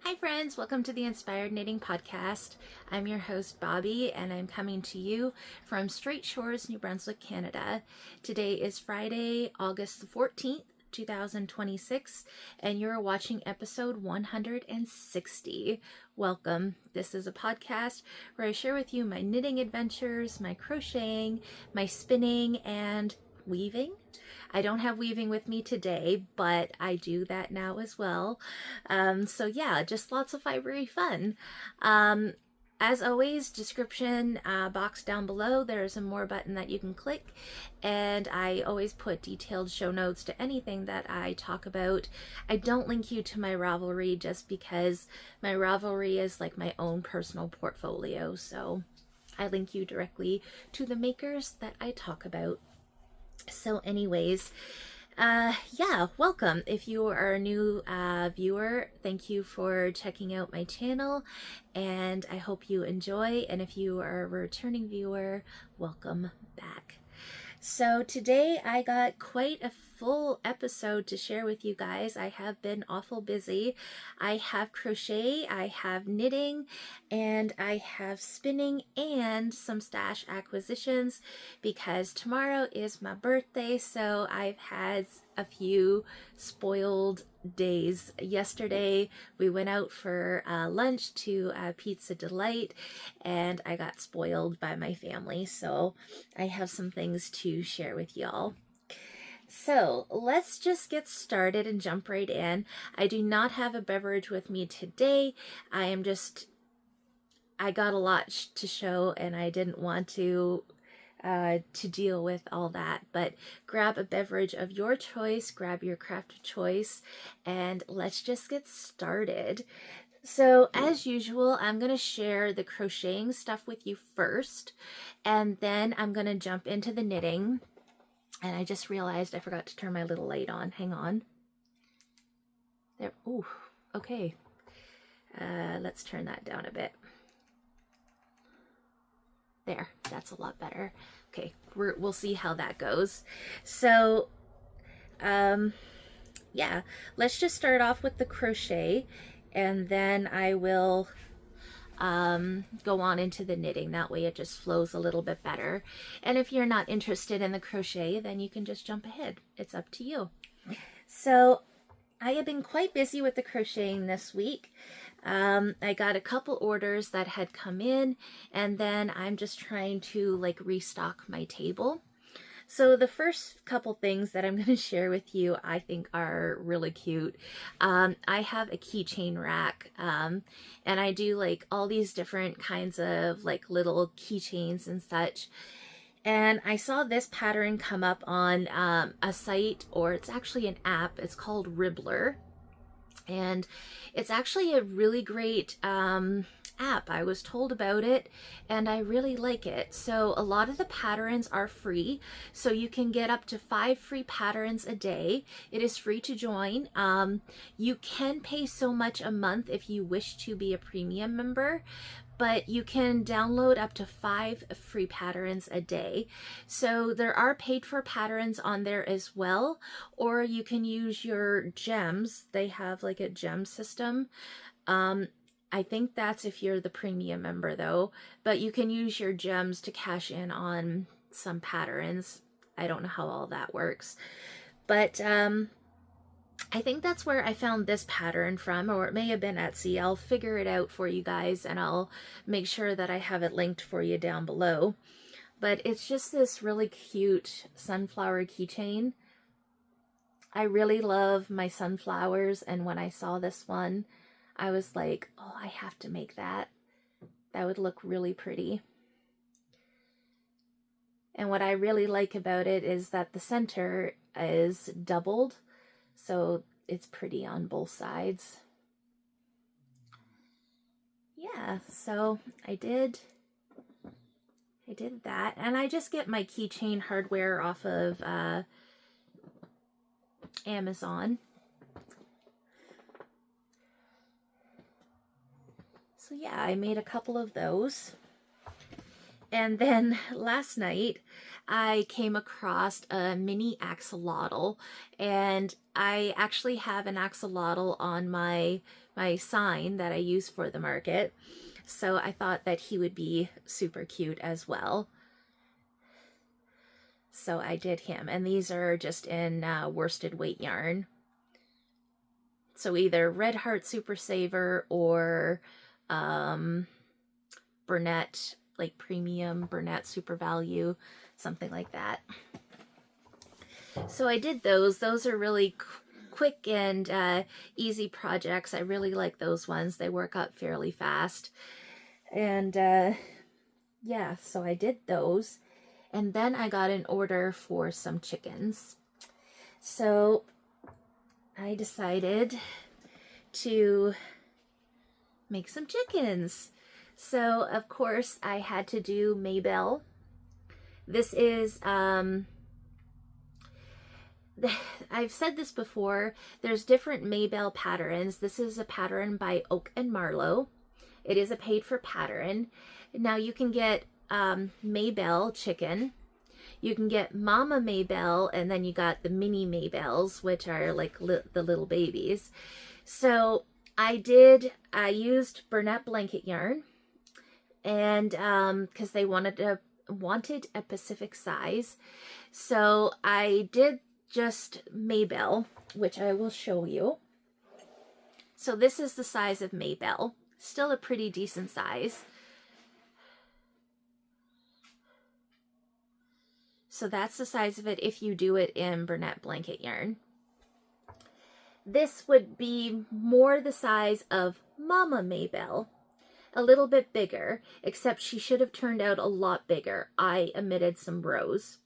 Hi friends, welcome to the Inspired Knitting Podcast. I'm your host Bobby and I'm coming to you from Straight Shores, New Brunswick, Canada. Today is Friday, August the 14th, 2026, and you're watching episode 160. Welcome. This is a podcast where I share with you my knitting adventures, my crocheting, my spinning, and weaving. I don't have weaving with me today, but I do that now as well. So yeah, just lots of fibery fun. As always, description box down below, there's a more button that you can click, and I always put detailed show notes to anything that I talk about. I don't link you to my Ravelry just because my Ravelry is like my own personal portfolio, so I link you directly to the makers that I talk about. So anyways, yeah, welcome. If you are a new viewer, thank you for checking out my channel and I hope you enjoy. And if you are a returning viewer, welcome back. So today I got quite a full episode to share with you guys. I have been awful busy. I have crochet, I have knitting, and I have spinning and some stash acquisitions because tomorrow is my birthday, so I've had a few spoiled days. Yesterday we went out for lunch to Pizza Delight and I got spoiled by my family, so I have some things to share with y'all. So let's just get started and jump right in. I do not have a beverage with me today. I got a lot to show and I didn't want to deal with all that, but grab a beverage of your choice, grab your craft of choice, and let's just get started. So as usual, I'm going to share the crocheting stuff with you first, and then I'm going to jump into the knitting. And I just realized I forgot to turn my little light on. Hang on. There. Ooh, okay. Let's turn that down a bit. There, that's a lot better. Okay, we'll see how that goes. So, yeah, let's just start off with the crochet, and then I will go on into the knitting. That way it just flows a little bit better. And if you're not interested in the crochet, then you can just jump ahead. It's up to you. So I have been quite busy with the crocheting this week. I got a couple orders that had come in, and then I'm just trying to like restock my table. So the first couple things that I'm going to share with you I think are really cute. I have a keychain rack, and I do like all these different kinds of like little keychains and such. And I saw this pattern come up on a site, or it's actually an app. It's called Ribbler. And it's actually a really great app. I was told about it and I really like it. So a lot of the patterns are free, so you can get up to 5 free patterns a day. It is free to join. You can pay so much a month if you wish to be a premium member, but you can download up to 5 free patterns a day. So there are paid for patterns on there as well, or you can use your gems. They have like a gem system. I think that's if you're the premium member though, but you can use your gems to cash in on some patterns. I don't know how all that works, but I think that's where I found this pattern from, or it may have been Etsy. I'll figure it out for you guys and I'll make sure that I have it linked for you down below. But it's just this really cute sunflower keychain. I really love my sunflowers, and when I saw this one, I was like, oh, I have to make that. That would look really pretty. And what I really like about it is that the center is doubled, so it's pretty on both sides. Yeah, so I did that, and I just get my keychain hardware off of Amazon. So yeah, I made a couple of those. And then last night I came across a mini axolotl, and I actually have an axolotl on my sign that I use for the market. So I thought that he would be super cute as well. So I did him, and these are just in worsted weight yarn. So either Red Heart Super Saver or Burnett, like premium Burnett Super Value, something like that. So I did those. Those are really quick and easy projects. I really like those ones. They work up fairly fast. And yeah, so I did those. And then I got an order for some chickens. So I decided to make some chickens. So of course I had to do Mabel. This is, I've said this before, there's different Mabel patterns. This is a pattern by Oak and Marlowe. It is a paid for pattern. Now you can get Mabel chicken. You can get Mama Mabel, and then you got the mini Mabels, which are like the little babies. So I used Burnett blanket yarn, and because they wanted a Pacific size. So I did just Mabel, which I will show you. So this is the size of Mabel. Still a pretty decent size. So that's the size of it if you do it in Burnett blanket yarn. This would be more the size of Mama Mabel. A little bit bigger, except she should have turned out a lot bigger. I omitted some rows.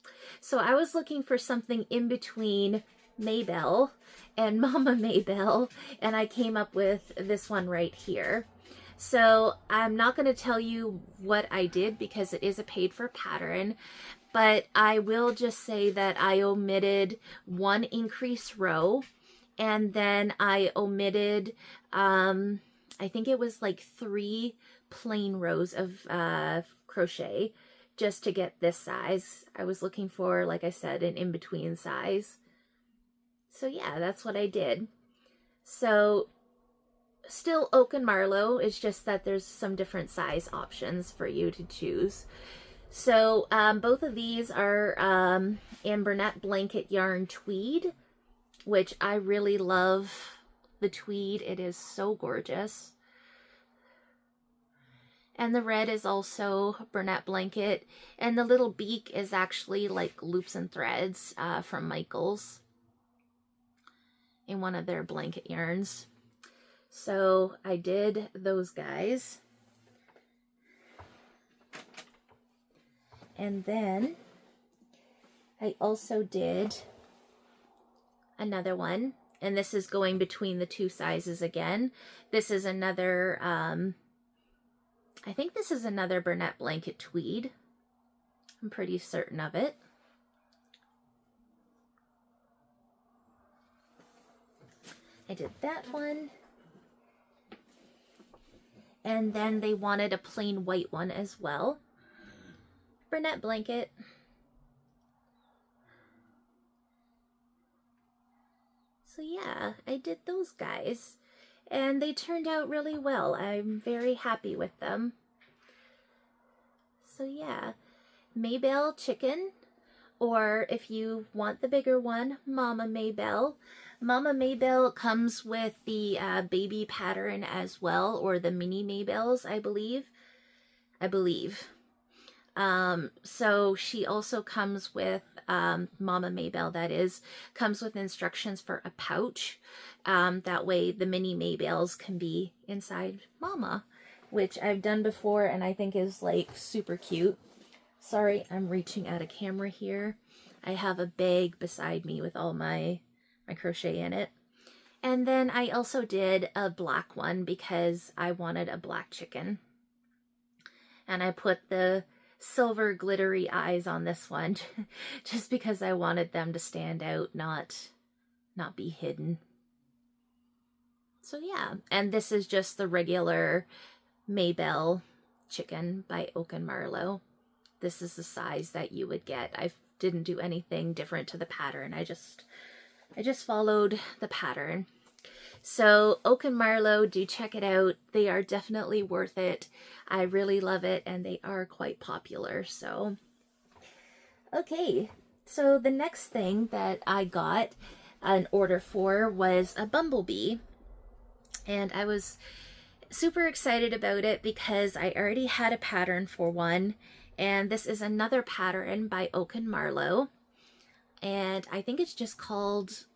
So I was looking for something in between Mabel and Mama Mabel, and I came up with this one right here. So I'm not going to tell you what I did because it is a paid for pattern, but I will just say that I omitted one increase row, and then I omitted, I think it was like 3 plain rows of crochet just to get this size. I was looking for, like I said, an in-between size. So yeah, that's what I did. So still Oak and Marlowe, it's just that there's some different size options for you to choose. So both of these are in Burnett blanket yarn tweed, which I really love the tweed. It is so gorgeous. And the red is also Burnett blanket, and the little beak is actually like loops and threads from Michaels in one of their blanket yarns. So I did those guys. And then I also did another one, and this is going between the 2 sizes again. This is another, I think this is another Burnett blanket tweed. I'm pretty certain of it. I did that one. And then they wanted a plain white one as well. Burnett blanket. So yeah, I did those guys. And they turned out really well. I'm very happy with them. So yeah, Mabel chicken, or if you want the bigger one, Mama Mabel. Mama Mabel comes with the baby pattern as well, or the mini Mabels, I believe. So she also comes with, Mama Mabel, that is, comes with instructions for a pouch. That way the mini Mabels can be inside Mama, which I've done before and I think is like super cute. Sorry, I'm reaching out of camera here. I have a bag beside me with all my crochet in it. And then I also did a black one because I wanted a black chicken. And I put the silver glittery eyes on this one just because I wanted them to stand out, not be hidden. So yeah, and this is just the regular Mabel chicken by Oak and Marlowe. this is the size that you would get. I didn't do anything different to the pattern. I just followed the pattern. So Oak and Marlowe, do check it out. They are definitely worth it. I really love it, and they are quite popular. So, okay. So the next thing that I got an order for was a bumblebee. And I was super excited about it because I already had a pattern for one. And this is another pattern by Oak and Marlowe. And I think it's just called...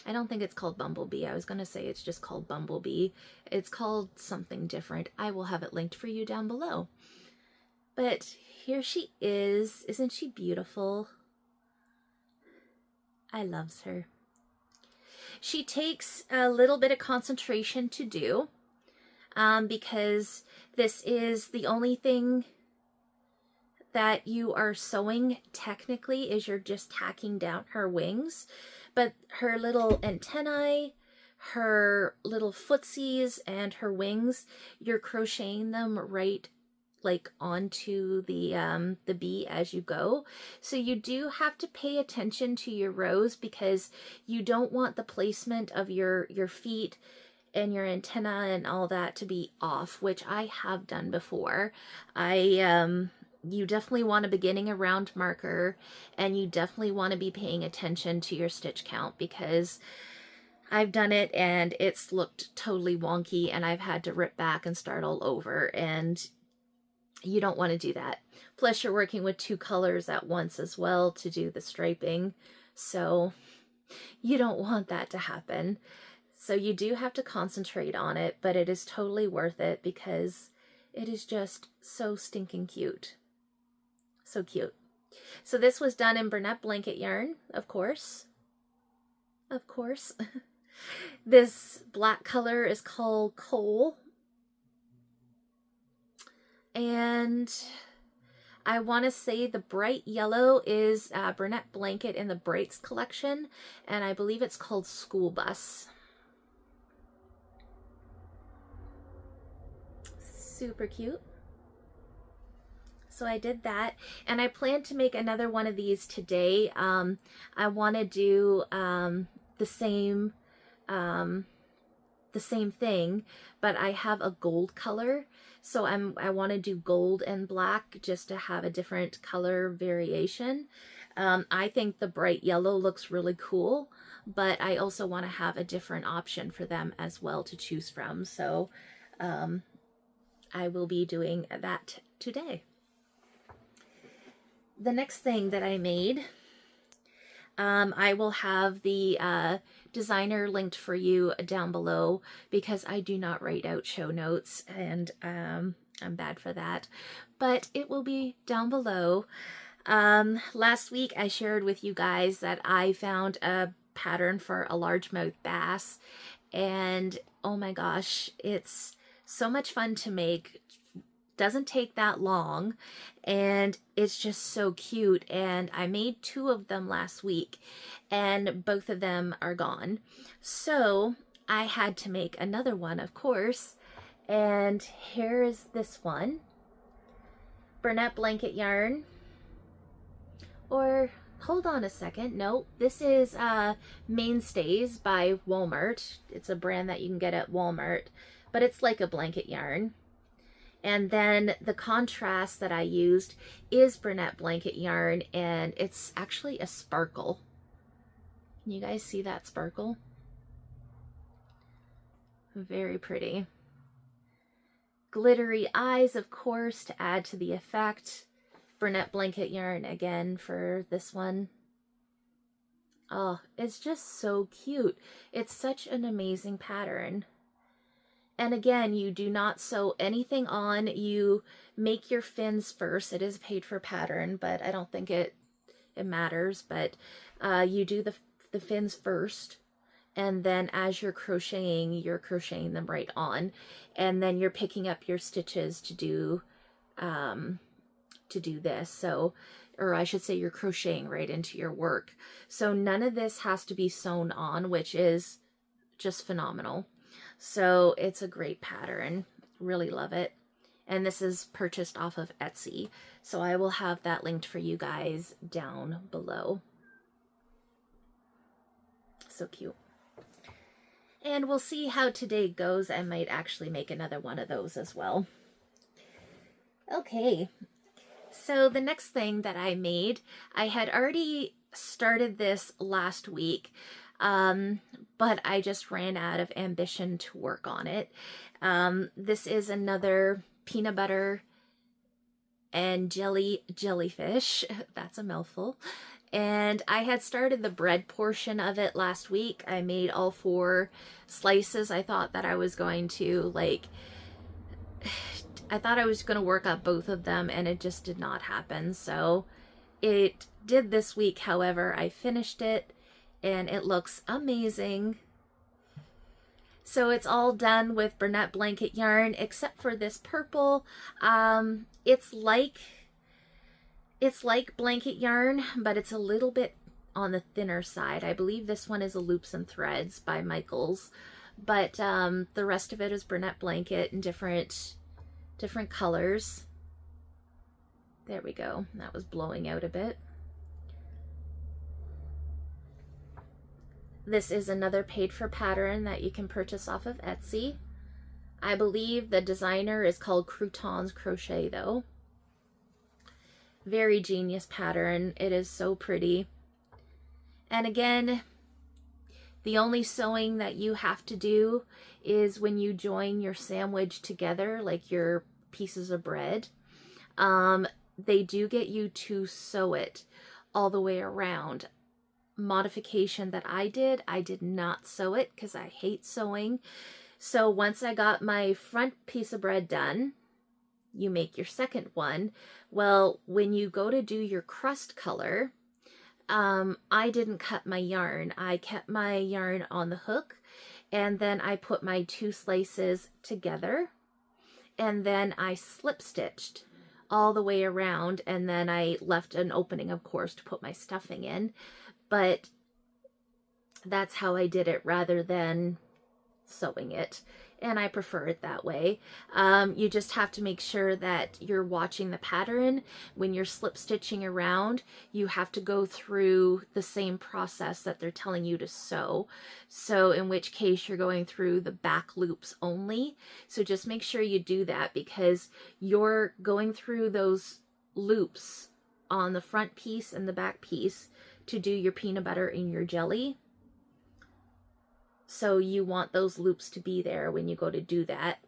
I don't think it's called Bumblebee. I was going to say it's just called Bumblebee. It's called something different. I will have it linked for you down below. But here she is. Isn't she beautiful? I loves her. She takes a little bit of concentration to do because this is the only thing that you are sewing technically is you're just tacking down her wings. But her little antennae, her little footsies, and her wings, you're crocheting them right like onto the bee as you go. So you do have to pay attention to your rows because you don't want the placement of your feet and your antenna and all that to be off, which I have done before. You definitely want a beginning a round marker, and you definitely want to be paying attention to your stitch count because I've done it and it's looked totally wonky and I've had to rip back and start all over, and you don't want to do that. Plus you're working with two colors at once as well to do the striping, so you don't want that to happen. So you do have to concentrate on it, but it is totally worth it because it is just so stinking cute. So cute. So this was done in Bernat blanket yarn, of course. Of course. This black color is called Cowl. And I want to say the bright yellow is Bernat blanket in the Brights collection, and I believe it's called School Bus. Super cute. So I did that, and I plan to make another one of these today. I want to do the same thing, but I have a gold color, so I want to do gold and black just to have a different color variation. I think the bright yellow looks really cool, but I also want to have a different option for them as well to choose from. So I will be doing that today. The next thing that I made, I will have the designer linked for you down below because I do not write out show notes, and I'm bad for that, but it will be down below. Last week I shared with you guys that I found a pattern for a largemouth bass, and oh my gosh, it's so much fun to make. Doesn't take that long, and it's just so cute. And I made 2 of them last week, and both of them are gone. So I had to make another one, of course. And here is this one. Bernat blanket yarn. Or, hold on a second. No, this is Mainstays by Walmart. It's a brand that you can get at Walmart, but it's like a blanket yarn. And then the contrast that I used is Bernat blanket yarn, and it's actually a sparkle. Can you guys see that sparkle? Very pretty. Glittery eyes, of course, to add to the effect. Bernat blanket yarn again for this one. Oh, it's just so cute. It's such an amazing pattern. And again, you do not sew anything on. You make your fins first. It is a paid for pattern, but I don't think it matters. But you do the fins first, and then as you're crocheting them right on, and then you're picking up your stitches to do this. So, or I should say, you're crocheting right into your work. So none of this has to be sewn on, which is just phenomenal. So it's a great pattern. Really love it. And this is purchased off of Etsy. So I will have that linked for you guys down below. So cute. And we'll see how today goes. I might actually make another one of those as well. Okay, so the next thing that I made, I had already started this last week, but I just ran out of ambition to work on it. This is another peanut butter and jellyfish. That's a mouthful. And I had started the bread portion of it last week. I made all 4 slices. I thought that I was going to work up both of them, and it just did not happen. So it did this week. However, I finished it and it looks amazing. So it's all done with Bernette blanket yarn except for this purple. It's like blanket yarn, but it's a little bit on the thinner side. I believe this one is a Loops and Threads by Michaels, but the rest of it is Bernette blanket in different colors. There we go. That was blowing out a bit. This is another paid for pattern that you can purchase off of Etsy. I believe the designer is called Croutonscrochet though. Very genius pattern. It is so pretty. And again, the only sewing that you have to do is when you join your sandwich together, like your pieces of bread, they do get you to sew it all the way around. Modification that I did not sew it because I hate sewing. So once I got my front piece of bread done, you make your second one. Well, when you go to do your crust color, I didn't cut my yarn. I kept my yarn on the hook, and then I put my 2 slices together, and then I slip stitched all the way around, and then I left an opening, of course, to put my stuffing in. But that's how I did it rather than sewing it, and I prefer it that way. You just have to make sure that you're watching the pattern. When you're slip stitching around, you have to go through the same process that they're telling you to sew. So in which case you're going through the back loops only. So just make sure you do that, because you're going through those loops on the front piece and the back piece to do your peanut butter and your jelly. So you want those loops to be there when you go to do that.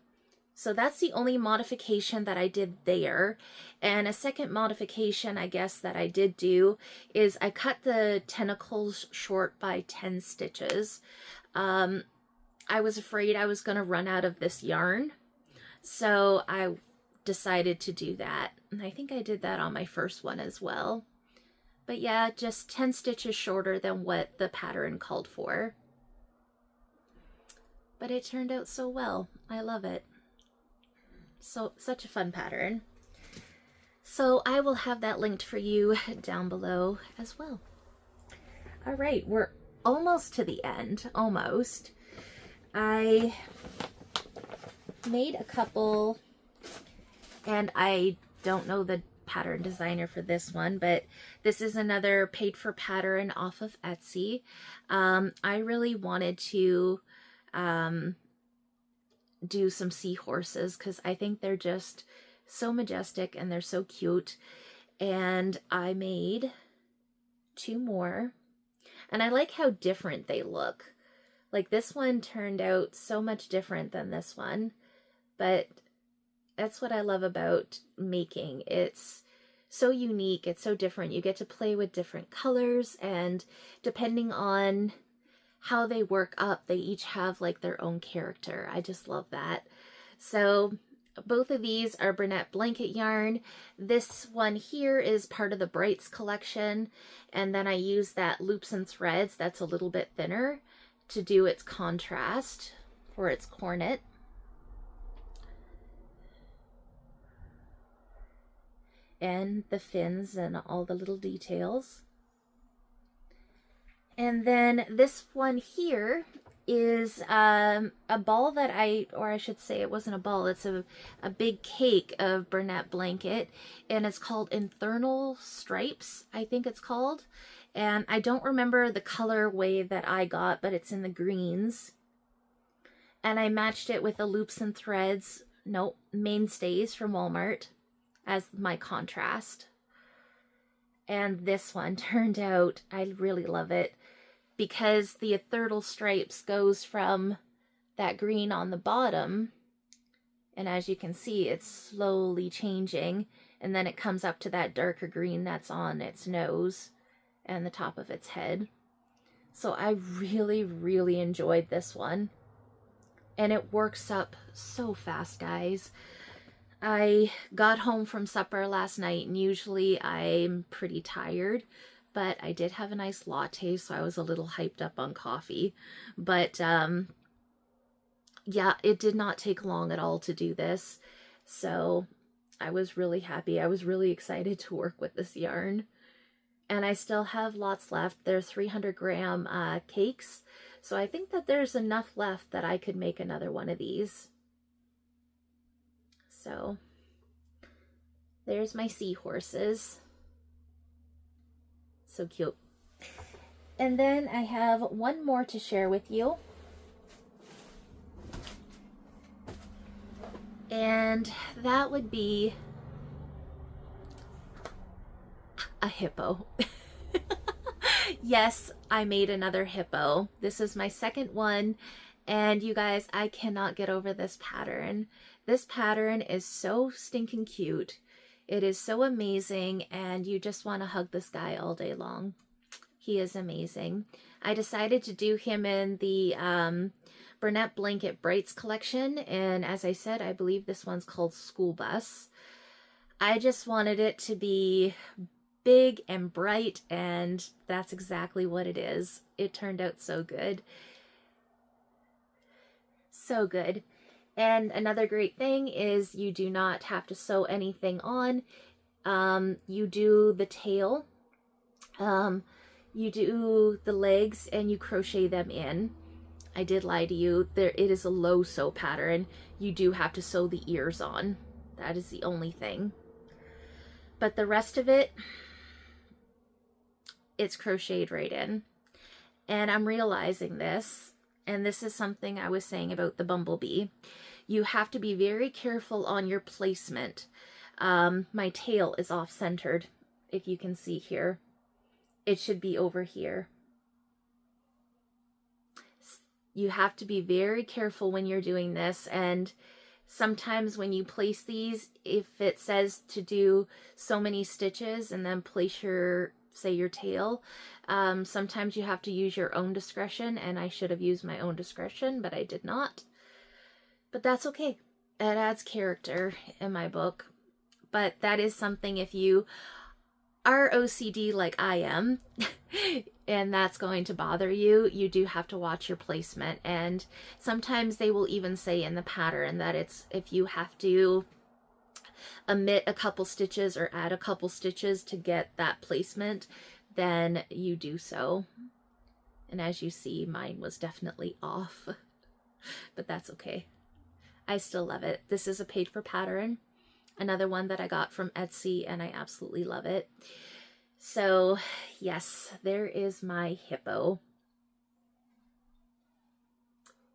So that's the only modification that I did there. And a second modification, I guess, that I did do is I cut the tentacles short by 10 stitches. I was afraid I was going to run out of this yarn, so I decided to do that. And I think I did that on my first one as well. But yeah, just 10 stitches shorter than what the pattern called for. But it turned out so well. I love it. So, such a fun pattern. So I will have that linked for you down below as well. All right, we're almost to the end, almost. I made a couple, and I don't know the pattern designer for this one, but this is another paid for pattern off of Etsy. I really wanted to do some seahorses because I think they're just so majestic and they're so cute. And I made 2 more, and I like how different they look. Like, this one turned out so much different than this one, but that's what I love about making. It's so unique, it's so different. You get to play with different colors, and depending on how they work up, they each have like their own character. I just love that. So both of these are Bernette blanket yarn. This one here is part of the Brights collection, and then I use that Loops and Threads that's a little bit thinner to do its contrast for its cornet. And the fins and all the little details. And then this one here is a ball that or I should say it wasn't a ball, it's a big cake of Bernat blanket, and it's called Infernal Stripes, I think it's called. And I don't remember the colorway that I got, but it's in the greens. And I matched it with the Loops and Threads, Mainstays from Walmart as my contrast. And this one turned out, I really love it, because the Infernal Stripes goes from that green on the bottom, and as you can see, it's slowly changing, and then it comes up to that darker green that's on its nose and the top of its head. So I really, really enjoyed this one. And it works up so fast, guys. I got home from supper last night, and usually I'm pretty tired, but I did have a nice latte, so I was a little hyped up on coffee. But yeah, it did not take long at all to do this, so I was really happy. I was really excited to work with this yarn. And I still have lots left. They're 300-gram cakes, so I think that there's enough left that I could make another one of these. So there's my seahorses. So cute. And then I have one more to share with you. And that would be a hippo. Yes, I made another hippo. This is my second one, and you guys, I cannot get over this pattern. This pattern is so stinking cute. It is so amazing, and you just want to hug this guy all day long. He is amazing. I decided to do him in the Bernat Blanket Brights collection, and as I said, I believe this one's called School Bus. I just wanted it to be big and bright, and that's exactly what it is. It turned out so good. So good. And another great thing is you do not have to sew anything on. You do the tail, you do the legs, and you crochet them in. I did lie to you. It is a low sew pattern. You do have to sew the ears on. That is the only thing. But the rest of it, it's crocheted right in. And I'm realizing this, and this is something I was saying about the bumblebee. You have to be very careful on your placement. My tail is off-centered, if you can see here. It should be over here. You have to be very careful when you're doing this, and sometimes when you place these, if it says to do so many stitches and then place your, say, your tail, sometimes you have to use your own discretion, and I should have used my own discretion, but I did not. But that's okay. It adds character in my book. But that is something, if you are OCD like I am, and that's going to bother you, you do have to watch your placement. And sometimes they will even say in the pattern that it's, if you have to omit a couple stitches or add a couple stitches to get that placement, then you do so. And as you see, mine was definitely off, but that's okay. I still love it. This is a paid for pattern. Another one that I got from Etsy, and I absolutely love it. So yes, there is my hippo.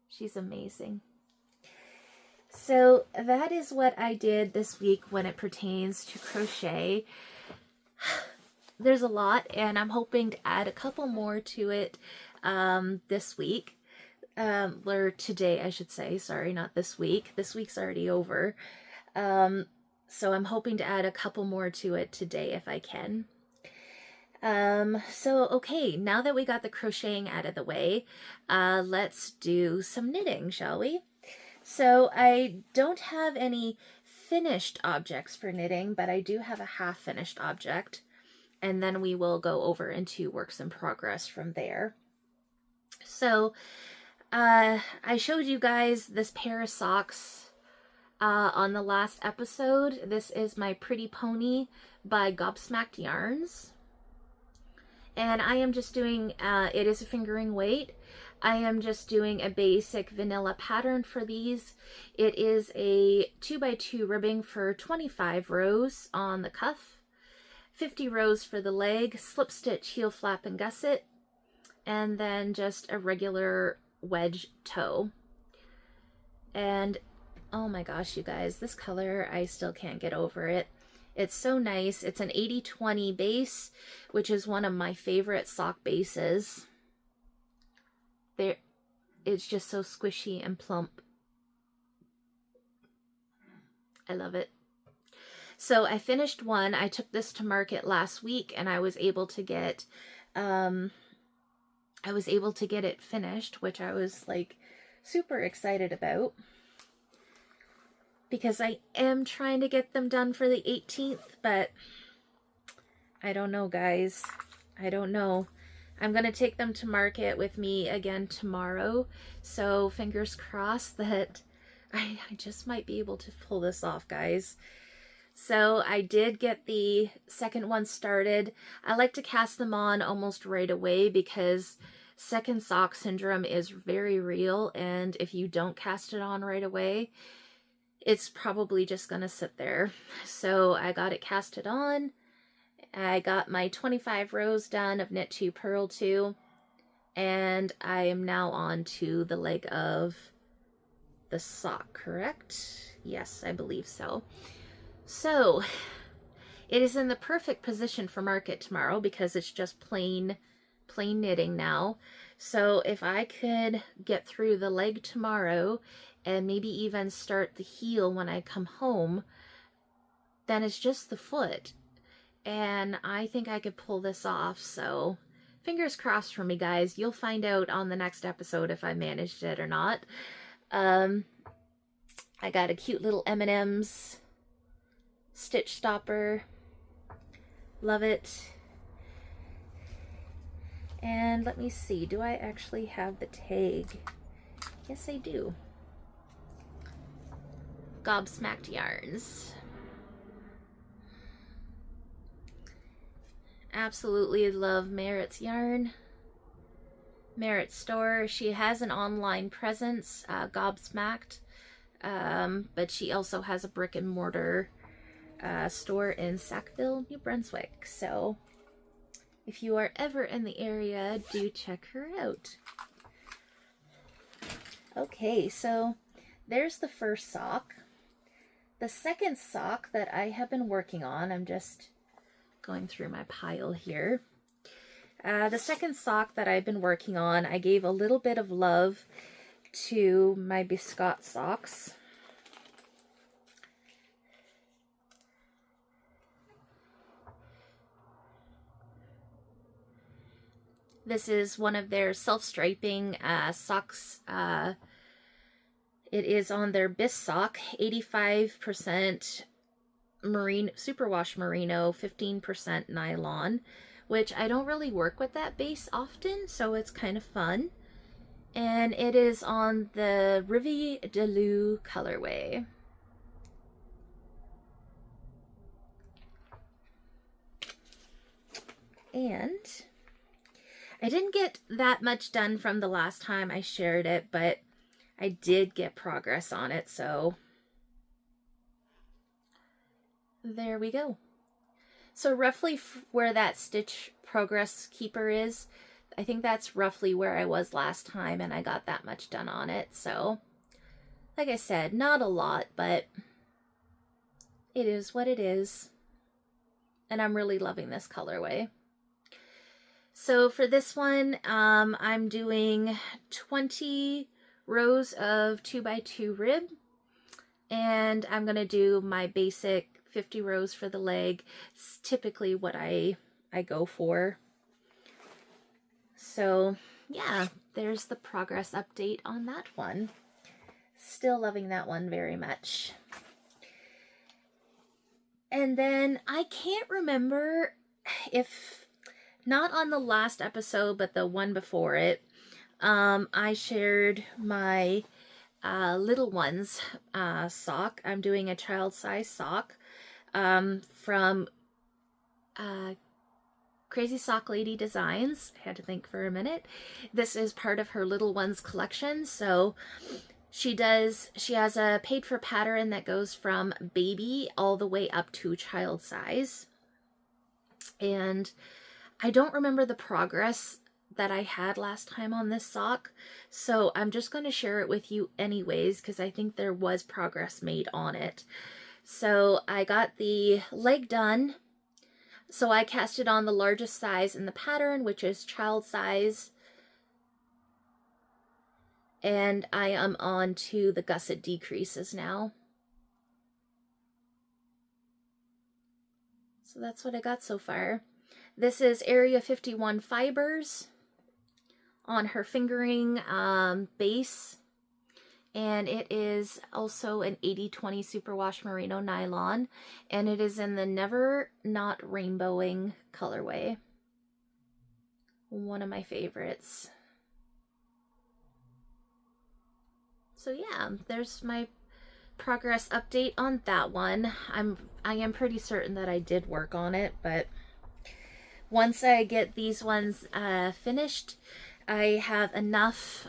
She's amazing. So that is what I did this week when it pertains to crochet. There's a lot, and I'm hoping to add a couple more to it this week. Or today, I should say. Sorry, not this week. This week's already over. So I'm hoping to add a couple more to it today if I can. So okay, now that we got the crocheting out of the way, let's do some knitting, shall we? So I don't have any finished objects for knitting, but I do have a half-finished object, and then we will go over into works in progress from there. So I showed you guys this pair of socks on the last episode. This is my Pretty Pony by Gobsmacked Yarns. And I am just doing, it is a fingering weight. I am just doing a basic vanilla pattern for these. It is a 2x2 ribbing for 25 rows on the cuff, 50 rows for the leg, slip stitch, heel flap, and gusset, and then just a regular wedge toe. And oh my gosh, you guys, this color, I still can't get over it. It's so nice. It's an 80-20 base, which is one of my favorite sock bases. It's just so squishy and plump. I love it. So I finished one. I took this to market last week, and I was able to get it finished, which I was like super excited about, because I am trying to get them done for the 18th, but I don't know, guys. I don't know. I'm going to take them to market with me again tomorrow, so fingers crossed that I just might be able to pull this off, guys. So I did get the second one started. I like to cast them on almost right away because second sock syndrome is very real, and if you don't cast it on right away, it's probably just going to sit there. So I got it casted on. I got my 25 rows done of knit 2, purl 2, and I am now on to the leg of the sock, correct? Yes, I believe so. So it is in the perfect position for market tomorrow because it's just plain knitting now. So if I could get through the leg tomorrow and maybe even start the heel when I come home, then it's just the foot. And I think I could pull this off, so fingers crossed for me, guys. You'll find out on the next episode if I managed it or not. I got a cute little M&M's stitch stopper. Love it. And let me see, do I actually have the tag? Yes, I do. Gobsmacked Yarns. Absolutely love Marit's yarn. Marit store. She has an online presence, Gobsmacked, but she also has a brick and mortar store in Sackville, New Brunswick. So if you are ever in the area, do check her out. Okay, so there's the first sock. The second sock that I have been working on, I'm just going through my pile here. The second sock that I've been working on, I gave a little bit of love to my biscuit socks. This is one of their self-striping socks. It is on their bis sock, 85% marine superwash merino, 15% nylon, which I don't really work with that base often, so it's kind of fun. And it is on the Riviere de Lou colorway. And I didn't get that much done from the last time I shared it, but I did get progress on it, so there we go. So roughly where that stitch progress keeper is, I think that's roughly where I was last time, and I got that much done on it. So like I said, not a lot, but it is what it is. And I'm really loving this colorway. So for this one, I'm doing 20 rows of 2x2 rib, and I'm going to do my basic 50 rows for the leg. It's typically what I go for. So yeah, there's the progress update on that one. Still loving that one very much. And then I can't remember if, not on the last episode, but the one before it, I shared my little ones sock. I'm doing a child size sock from Crazy Sock Lady Designs. I had to think for a minute. This is part of her Little Ones collection. So she has a paid for pattern that goes from baby all the way up to child size. And I don't remember the progress that I had last time on this sock, so I'm just going to share it with you anyways, because I think there was progress made on it. So I got the leg done. So I cast it on the largest size in the pattern, which is child size. And I am on to the gusset decreases now. So that's what I got so far. This is Area 51 fibers on her fingering base. And it is also an 80/20 superwash merino nylon. And it is in the Never Not Rainbowing colorway. One of my favorites. So yeah, there's my progress update on that one. I am pretty certain that I did work on it, but once I get these ones finished, I have enough.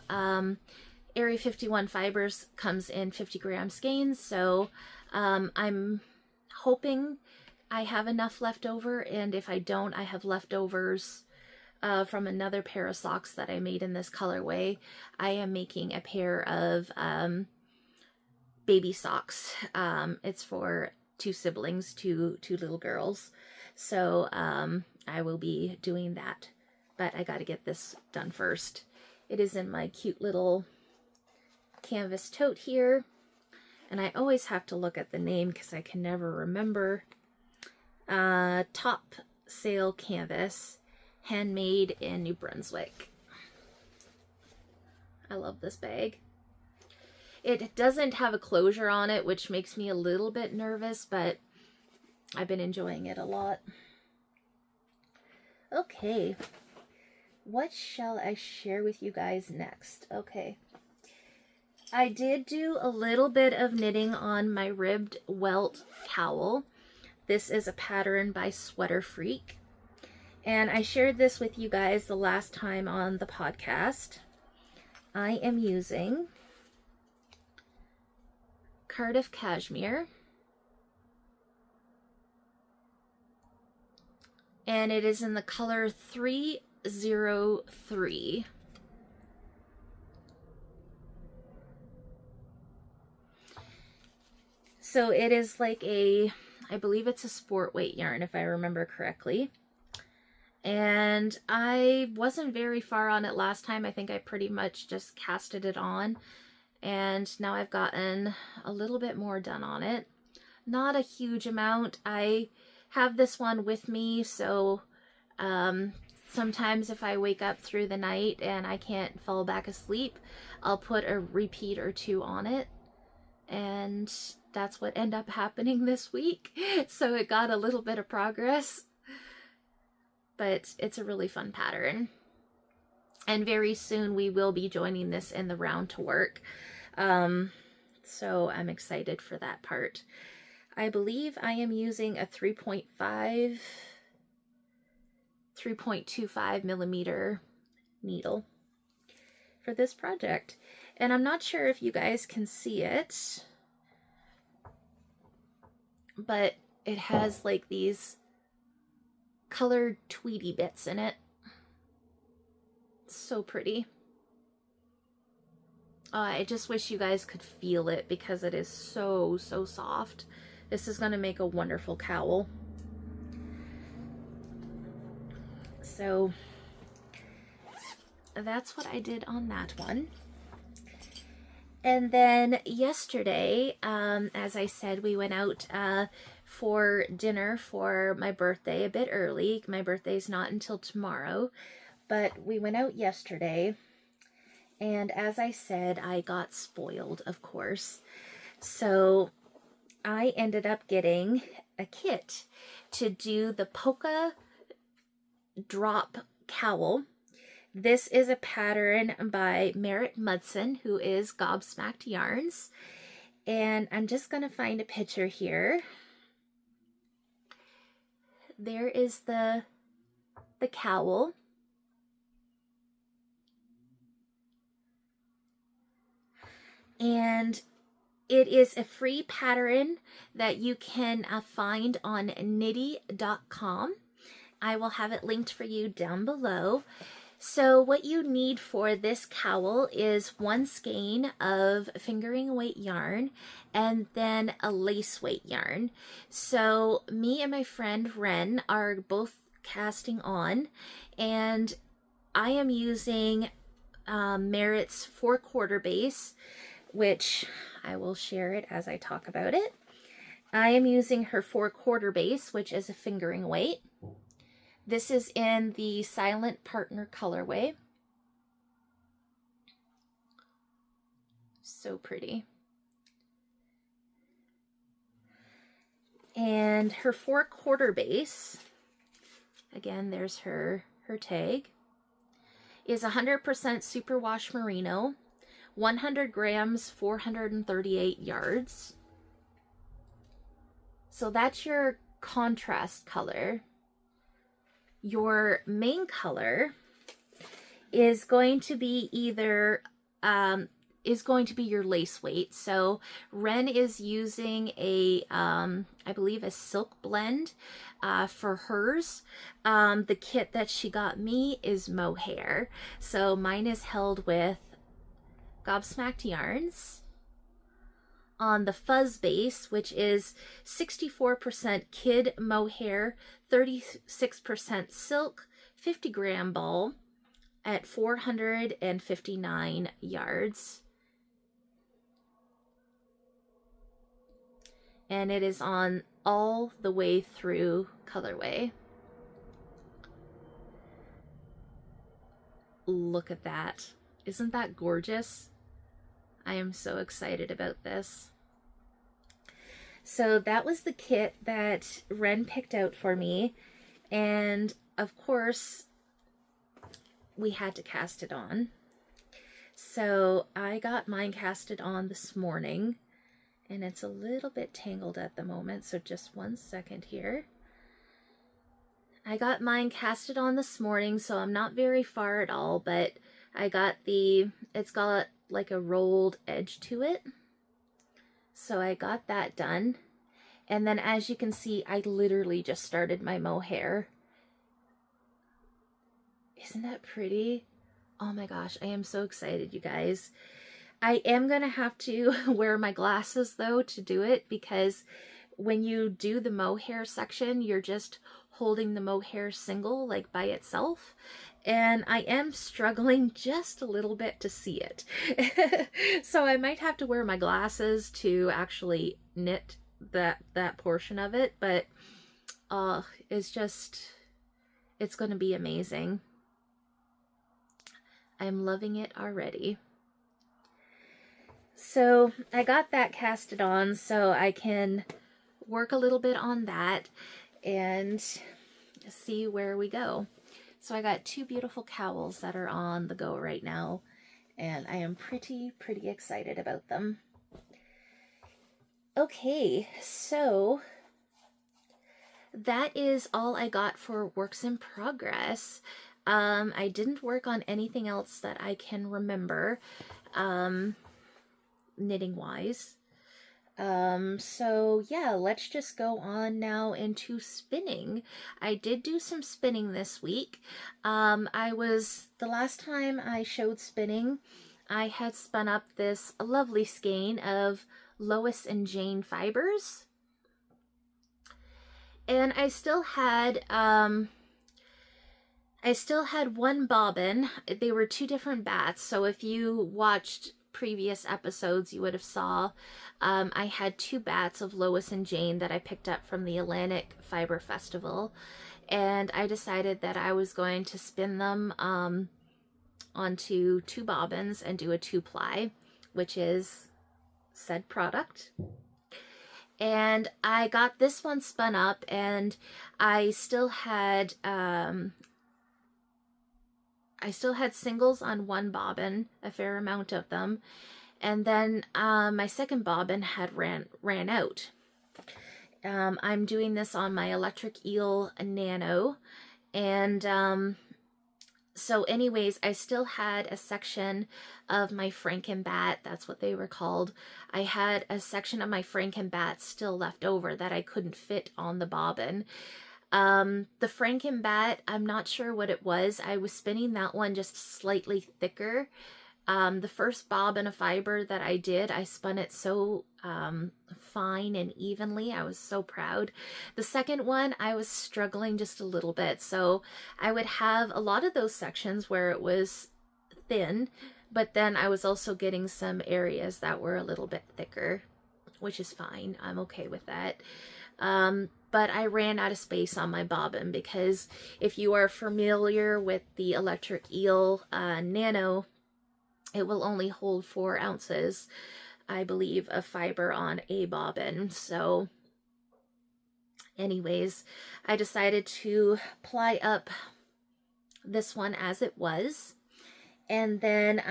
Area 51 fibers comes in 50 gram skeins, so I'm hoping I have enough left over, and if I don't, I have leftovers from another pair of socks that I made in this colorway. I am making a pair of baby socks. It's for two siblings, two little girls, so I will be doing that, but I got to get this done first. It is in my cute little canvas tote here, and I always have to look at the name because I can never remember. Top Sale Canvas, handmade in New Brunswick. I love this bag. It doesn't have a closure on it, which makes me a little bit nervous, but I've been enjoying it a lot. Okay, what shall I share with you guys next? Okay. I did do a little bit of knitting on my ribbed Welt cowl. This is a pattern by Sweaterfreak. And I shared this with you guys the last time on the podcast. I am using Cardiff Cashmere. And it is in the color 303. So it is like I believe it's a sport weight yarn if I remember correctly. And I wasn't very far on it last time. I think I pretty much just casted it on. And now I've gotten a little bit more done on it. Not a huge amount. I have this one with me, so sometimes if I wake up through the night and I can't fall back asleep, I'll put a repeat or two on it. And that's what ended up happening this week. So it got a little bit of progress. But it's a really fun pattern. And very soon we will be joining this in the round to work. So I'm excited for that part. I believe I am using a 3.25 millimeter needle for this project. And I'm not sure if you guys can see it, but it has like these colored tweedy bits in it. It's so pretty. I just wish you guys could feel it because it is so soft. This is going to make a wonderful cowl. So that's what I did on that one. And then yesterday, as I said, we went out for dinner for my birthday a bit early. My birthday's not until tomorrow, but we went out yesterday. And as I said, I got spoiled, of course. So I ended up getting a kit to do the Polkadrop cowl. This is a pattern by Marit Munson, who is Gobsmacked Yarns. And I'm just going to find a picture here. There is the the cowl. And it is a free pattern that you can find on knitty.com. I will have it linked for you down below. So what you need for this cowl is 1 skein of fingering weight yarn and then a lace weight yarn. So me and my friend Ren are both casting on, and I am using Marit's 4/4 base, which I will share it as I talk about it. I am using her 4/4 base, which is a fingering weight. This is in the Silent Partner colorway. So pretty. And her 4/4 base, again, there's her tag, is 100% superwash merino, 100 grams, 438 yards. So that's your contrast color. Your main color is going to be either, your lace weight. So Ren is using a, I believe a silk blend for hers. The kit that she got me is mohair. So mine is held with Gobsmacked yarns on the fuzz base, which is 64% kid mohair, 36% silk, 50-gram ball at 459 yards. And it is on all the way through colorway. Look at that. Isn't that gorgeous? I am so excited about this. So that was the kit that Ren picked out for me. And of course, we had to cast it on. So I got mine casted on this morning. And it's a little bit tangled at the moment, so just 1 second here. I got mine casted on this morning, so I'm not very far at all, but I got it's got like a rolled edge to it. So I got that done. And then as you can see, I literally just started my mohair. Isn't that pretty? Oh my gosh, I am so excited, you guys. I am going to have to wear my glasses though to do it, because when you do the mohair section, you're just holding the mohair single, like by itself. And I am struggling just a little bit to see it. So I might have to wear my glasses to actually knit that portion of it. But it's going to be amazing. I'm loving it already. So I got that casted on so I can work a little bit on that and see where we go. So I got 2 beautiful cowls that are on the go right now, and I am pretty excited about them. Okay, so that is all I got for works in progress. I didn't work on anything else that I can remember, knitting wise. So yeah, let's just go on now into spinning. I did do some spinning this week. The last time I showed spinning, I had spun up this lovely skein of Lois and Jane fibers. And I still had one bobbin. They were 2 different bats. So if you watched previous episodes, you would have saw I had 2 bats of Lois and Jane that I picked up from the Atlantic Fiber Festival, and I decided that I was going to spin them onto 2 bobbins and do a 2-ply, which is said product. And I got this one spun up, and I still had singles on 1 bobbin, a fair amount of them, and then my second bobbin had ran out. I'm doing this on my Electric Eel Nano, And so anyways, I still had a section of my Frankenbat, that's what they were called. I had a section of my Frankenbat still left over that I couldn't fit on the bobbin. The Frankenbat, I'm not sure what it was. I was spinning that one just slightly thicker. The first bobbin of fiber that I did, I spun it so fine and evenly. I was so proud. The second one, I was struggling just a little bit. So I would have a lot of those sections where it was thin, but then I was also getting some areas that were a little bit thicker, which is fine. I'm okay with that. But I ran out of space on my bobbin because if you are familiar with the Electric Eel Nano, it will only hold 4 ounces, I believe, of fiber on a bobbin. So anyways, I decided to ply up this one as it was. And then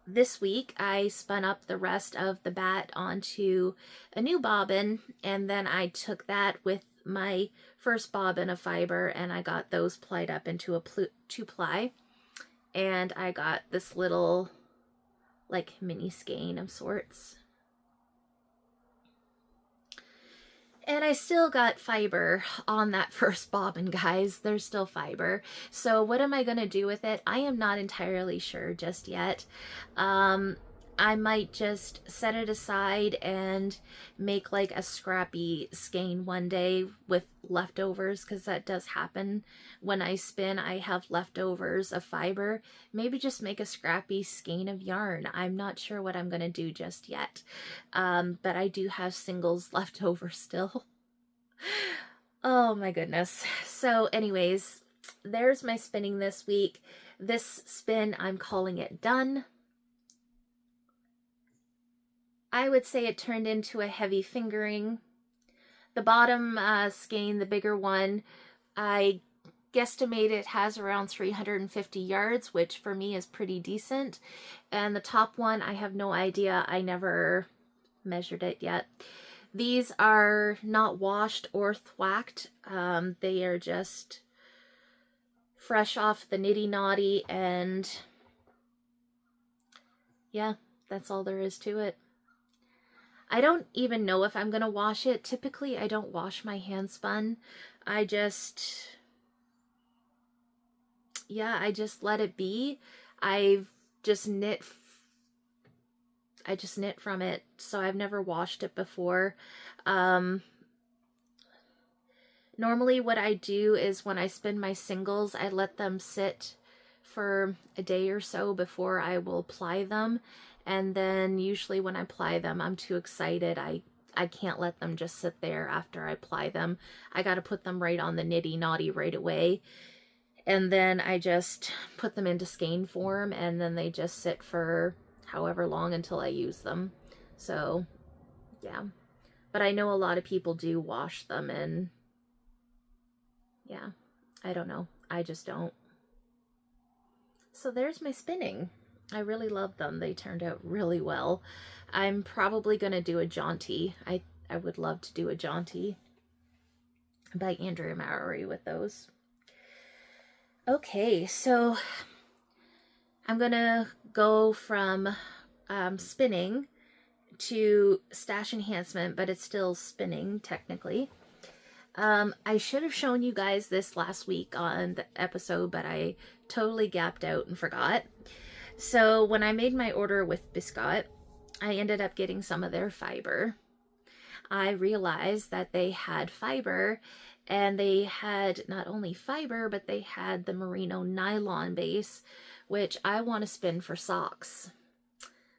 this week, I spun up the rest of the bat onto a new bobbin. And then I took that with my first bobbin of fiber and I got those plied up into a 2-ply. And I got this little, like, mini skein of sorts. And I still got fiber on that first bobbin, guys. There's still fiber. So what am I going to do with it? I am not entirely sure just yet. I might just set it aside and make like a scrappy skein one day with leftovers, because that does happen when I spin. I have leftovers of fiber. Maybe just make a scrappy skein of yarn. I'm not sure what I'm going to do just yet, but I do have singles left over still. Oh my goodness. So anyways, there's my spinning this week. This spin, I'm calling it done. I would say it turned into a heavy fingering. The bottom skein, the bigger one, I guesstimate it has around 350 yards, which for me is pretty decent. And the top one, I have no idea. I never measured it yet. These are not washed or thwacked. They are just fresh off the nitty naughty, and yeah, that's all there is to it. I don't even know if I'm going to wash it. Typically, I don't wash my hand spun. I just let it be. I just knit from it, so I've never washed it before. Normally what I do is when I spin my singles, I let them sit for a day or so before I will ply them. And then usually when I ply them, I'm too excited. I can't let them just sit there after I ply them. I got to put them right on the nitty naughty right away. And then I just put them into skein form, and then they just sit for however long until I use them. So yeah, but I know a lot of people do wash them, and yeah, I don't know. I just don't. So there's my spinning. I really love them. They turned out really well. I'm probably going to do a jaunty. I would love to do a jaunty by Andrea Mowry with those. Okay, so I'm going to go from spinning to stash enhancement, but it's still spinning technically. I should have shown you guys this last week on the episode, but I totally gapped out and forgot. So when I made my order with Biscot, I ended up getting some of their fiber. I realized that they had fiber, and they had not only fiber, but they had the merino nylon base, which I want to spin for socks.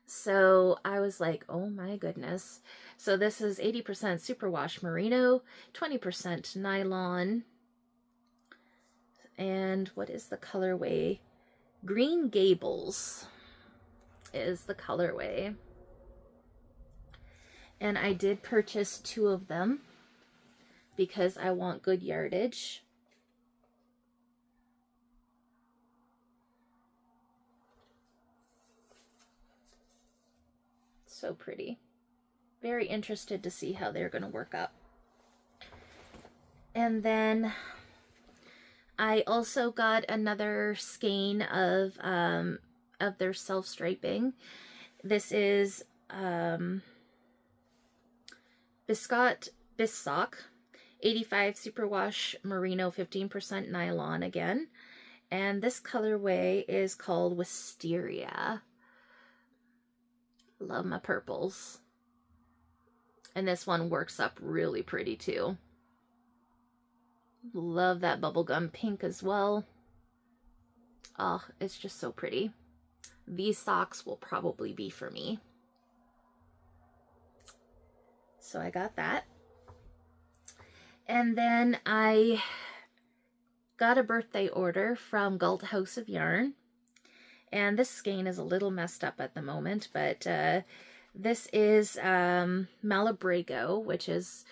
So I was like, oh my goodness. So this is 80% superwash merino, 20% nylon. And what is the colorway? Green Gables is the colorway. And I did purchase 2 of them because I want good yardage. So pretty. Very interested to see how they're going to work up. And then I also got another skein of their self-striping. This is Biscotte Bissock 85 Superwash Merino 15% nylon again. And this colorway is called Wisteria. Love my purples. And this one works up really pretty too. Love that bubblegum pink as well. Oh, it's just so pretty. These socks will probably be for me. So I got that. And then I got a birthday order from Galt House of Yarn. And this skein is a little messed up at the moment, but this is Malabrigo, which is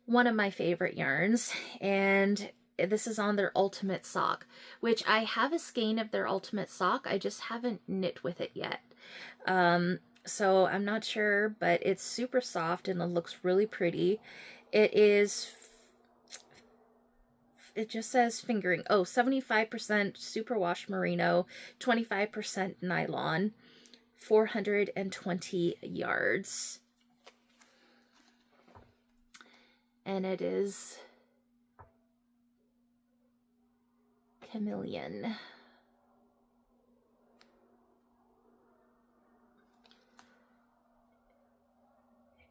one of my favorite yarns. And this is on their Ultimate Sock, which I have a skein of their Ultimate Sock. I just haven't knit with it yet. So I'm not sure, but it's super soft and it looks really pretty. It just says fingering. Oh, 75% superwash merino, 25% nylon, 420 yards. And it is Chameleon.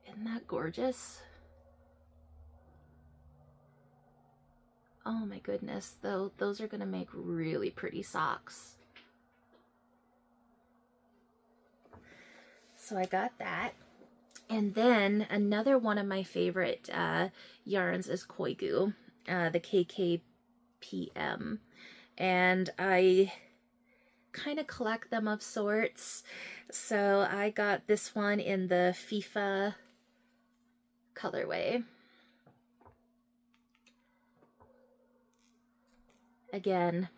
Isn't that gorgeous? Oh my goodness, though, those are going to make really pretty socks. So I got that. And then another one of my favorite yarns is Koigu, the KKPM. And I kind of collect them of sorts. So I got this one in the FIFA colorway. Again,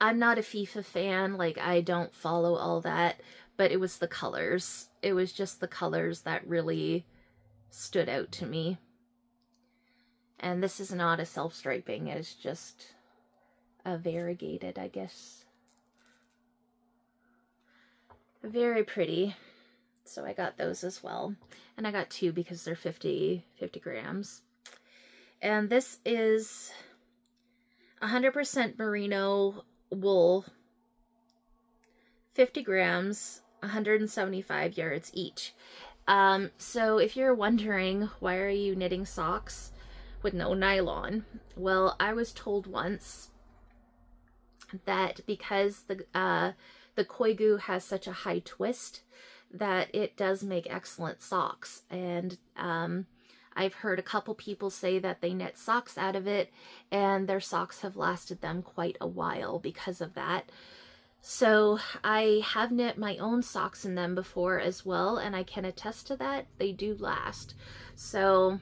I'm not a FIFA fan, like I don't follow all that, but it was the colors. It was just the colors that really stood out to me. And this is not a self-striping, it's just a variegated, I guess. Very pretty. So I got those as well. And I got two because they're 50 grams. And this is 100% merino wool, 50 grams, 175 yards each. So if you're wondering, why are you knitting socks with no nylon? Well, I was told once that because the Koigu has such a high twist, that it does make excellent socks. And I've heard a couple people say that they knit socks out of it and their socks have lasted them quite a while because of that. So I have knit my own socks in them before as well, and I can attest to that. They do last. So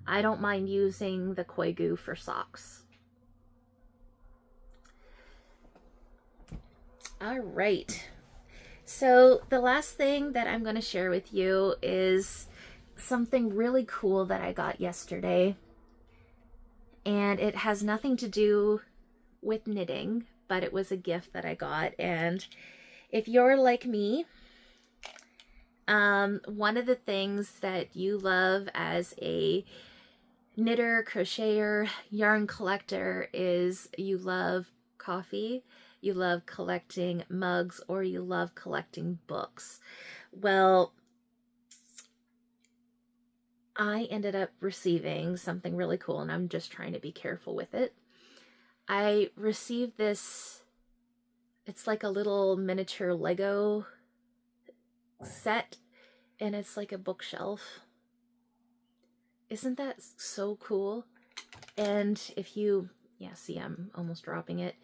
I don't mind using the Koigu for socks. All right. So the last thing that I'm going to share with you is something really cool that I got yesterday. And it has nothing to do with knitting, but it was a gift that I got. And if you're like me, one of the things that you love as a knitter, crocheter, yarn collector is you love coffee, you love collecting mugs, or you love collecting books. Well, I ended up receiving something really cool, and I'm just trying to be careful with it. I received this, it's like a little miniature Lego set, and it's like a bookshelf. Isn't that so cool? And if you, yeah, see, I'm almost dropping it.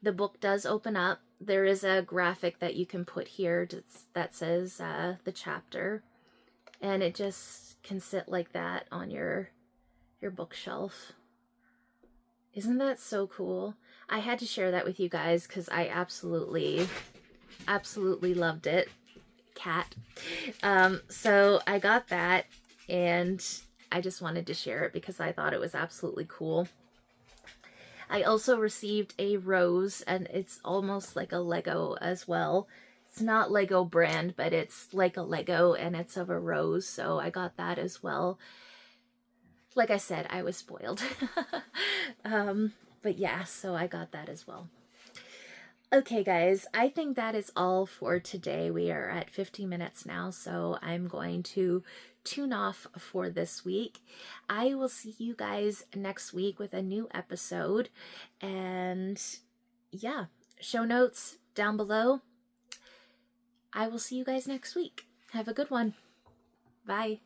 The book does open up. There is a graphic that you can put here that says the chapter, and it just can sit like that on your bookshelf. Isn't that so cool? I had to share that with you guys because I absolutely loved it. Cat. So I got that, and I just wanted to share it because I thought it was absolutely cool. I also received a rose, and it's almost like a Lego as well. It's not Lego brand, but it's like a Lego, and it's of a rose, so I got that as well. Like I said, I was spoiled. But yeah, so I got that as well. Okay, guys, I think that is all for today. We are at 50 minutes now, so I'm going to tune off for this week. I will see you guys next week with a new episode. And yeah, show notes down below. I will see you guys next week. Have a good one. Bye.